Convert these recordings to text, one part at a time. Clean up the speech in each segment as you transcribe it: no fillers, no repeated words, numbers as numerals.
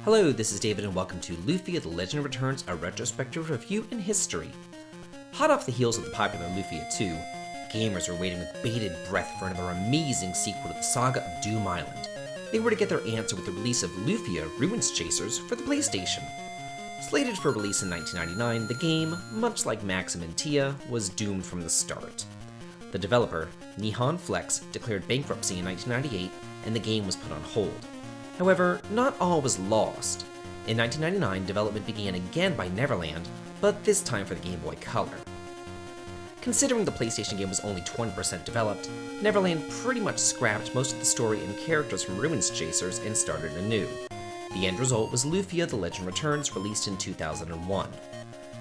Hello, this is David and welcome to Lufia: The Legend Returns, a retrospective review in history. Hot off the heels of the popular Lufia 2, gamers were waiting with bated breath for another amazing sequel to the saga of Doom Island. They were to get their answer with the release of Lufia: Ruins Chasers for the PlayStation. Slated for release in 1999, the game, much like Maxim and Tia, was doomed from the start. The developer, Nihon Flex, declared bankruptcy in 1998, and the game was put on hold. However, not all was lost. In 1999, development began again by Neverland, but this time for the Game Boy Color. Considering the PlayStation game was only 20% developed, Neverland pretty much scrapped most of the story and characters from Ruins Chasers and started anew. The end result was Lufia: The Legend Returns, released in 2001.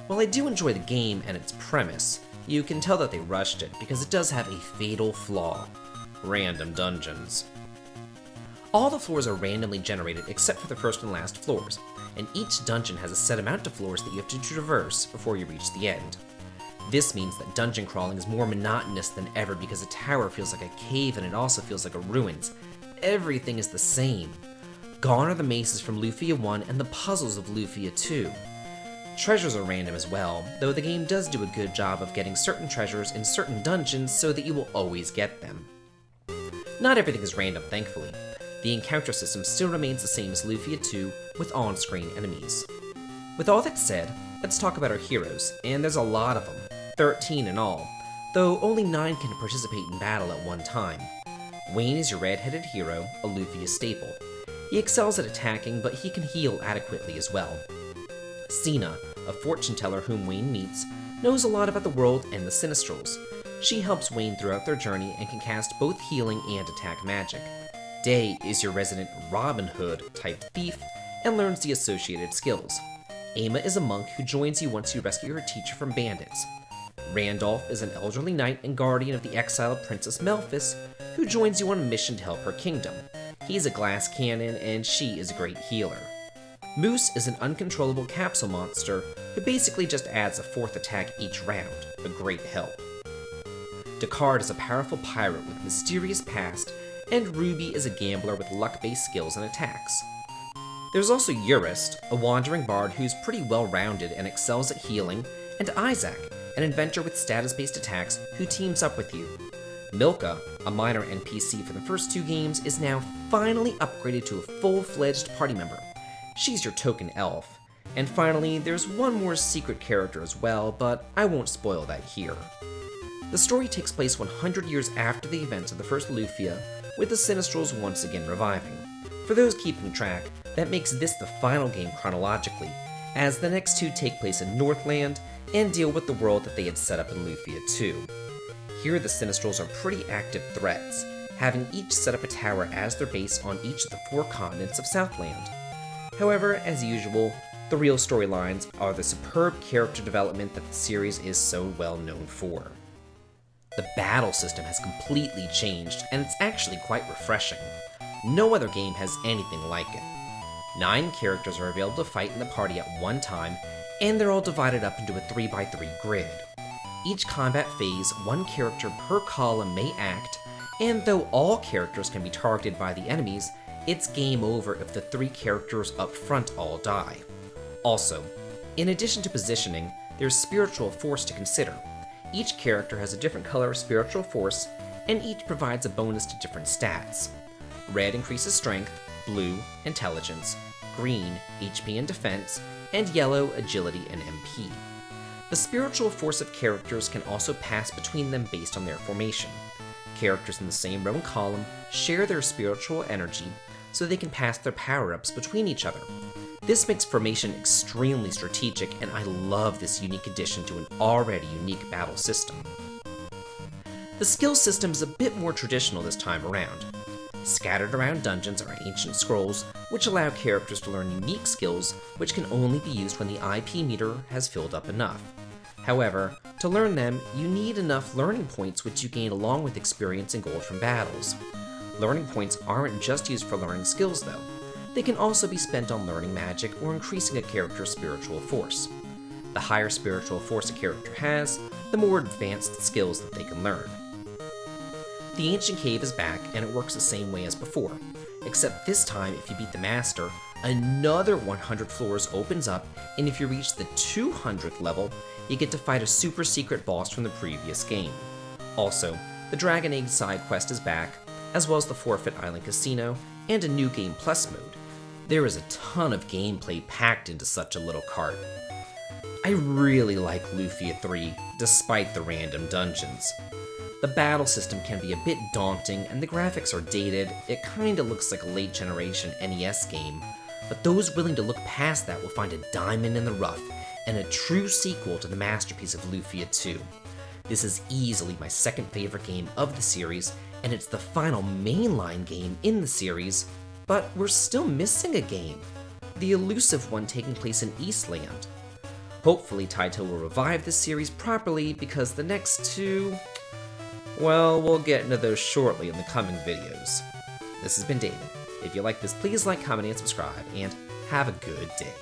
While I do enjoy the game and its premise, you can tell that they rushed it because it does have a fatal flaw: random dungeons. All the floors are randomly generated except for the first and last floors, and each dungeon has a set amount of floors that you have to traverse before you reach the end. This means that dungeon crawling is more monotonous than ever because a tower feels like a cave and it also feels like a ruins. Everything is the same. Gone are the mazes from Lufia 1 and the puzzles of Lufia 2. Treasures are random as well, though the game does do a good job of getting certain treasures in certain dungeons so that you will always get them. Not everything is random, thankfully. The encounter system still remains the same as Lufia 2, with on-screen enemies. With all that said, let's talk about our heroes, and there's a lot of them, 13 in all, though only 9 can participate in battle at one time. Wayne is your red-headed hero, a Lufia staple. He excels at attacking, but he can heal adequately as well. Sina, a fortune teller whom Wayne meets, knows a lot about the world and the Sinistrals. She helps Wayne throughout their journey and can cast both healing and attack magic. Day is your resident Robin Hood type thief and learns the associated skills. Ama is a monk who joins you once you rescue her teacher from bandits. Randolph is an elderly knight and guardian of the exiled Princess Melphis who joins you on a mission to help her kingdom. He's a glass cannon and she is a great healer. Moose is an uncontrollable capsule monster who basically just adds a 4th attack each round, a great help. Descartes is a powerful pirate with mysterious past, and Ruby is a gambler with luck-based skills and attacks. There's also Eurist, a wandering bard who's pretty well-rounded and excels at healing, and Isaac, an inventor with status-based attacks who teams up with you. Milka, a minor NPC for the first 2 games, is now finally upgraded to a full-fledged party member. She's your token elf. And finally, there's one more secret character as well, but I won't spoil that here. The story takes place 100 years after the events of the first Lufia, with the Sinistrals once again reviving. For those keeping track, that makes this the final game chronologically, as the next 2 take place in Northland and deal with the world that they had set up in Lufia 2. Here the Sinistrals are pretty active threats, having each set up a tower as their base on each of the 4 continents of Southland. However, as usual, the real storylines are the superb character development that the series is so well known for. The battle system has completely changed, and it's actually quite refreshing. No other game has anything like it. 9 characters are available to fight in the party at one time, and they're all divided up into a 3x3 grid. Each combat phase, 1 character per column may act, and though all characters can be targeted by the enemies, it's game over if the 3 characters up front all die. Also, in addition to positioning, there's spiritual force to consider. Each character has a different color of spiritual force, and each provides a bonus to different stats. Red increases strength, blue, intelligence, green, HP and defense, and yellow, agility and MP. The spiritual force of characters can also pass between them based on their formation. Characters in the same row and column share their spiritual energy, so they can pass their power-ups between each other. This makes formation extremely strategic, and I love this unique addition to an already unique battle system. The skill system is a bit more traditional this time around. Scattered around dungeons are ancient scrolls, which allow characters to learn unique skills which can only be used when the IP meter has filled up enough. However, to learn them, you need enough learning points which you gain along with experience and gold from battles. Learning points aren't just used for learning skills though. They can also be spent on learning magic or increasing a character's spiritual force. The higher spiritual force a character has, the more advanced skills that they can learn. The Ancient Cave is back, and it works the same way as before, except this time if you beat the Master, Another 100 floors opens up, and if you reach the 200th level, you get to fight a super secret boss from the previous game. Also, the Dragon Egg side quest is back, as well as the Forfeit Island Casino, and a new Game Plus mode. There is a ton of gameplay packed into such a little cart. I really like Lufia 3, despite the random dungeons. The battle system can be a bit daunting, and the graphics are dated. It kinda looks like a late generation NES game, but those willing to look past that will find a diamond in the rough, and a true sequel to the masterpiece of Lufia 2. This is easily my second favorite game of the series, and it's the final mainline game in the series, but we're still missing a game. The elusive one taking place in Eastland. Hopefully Taito will revive this series properly, because the next two, well, we'll get into those shortly in the coming videos. This has been David. If you like this, please like, comment, and subscribe, and have a good day.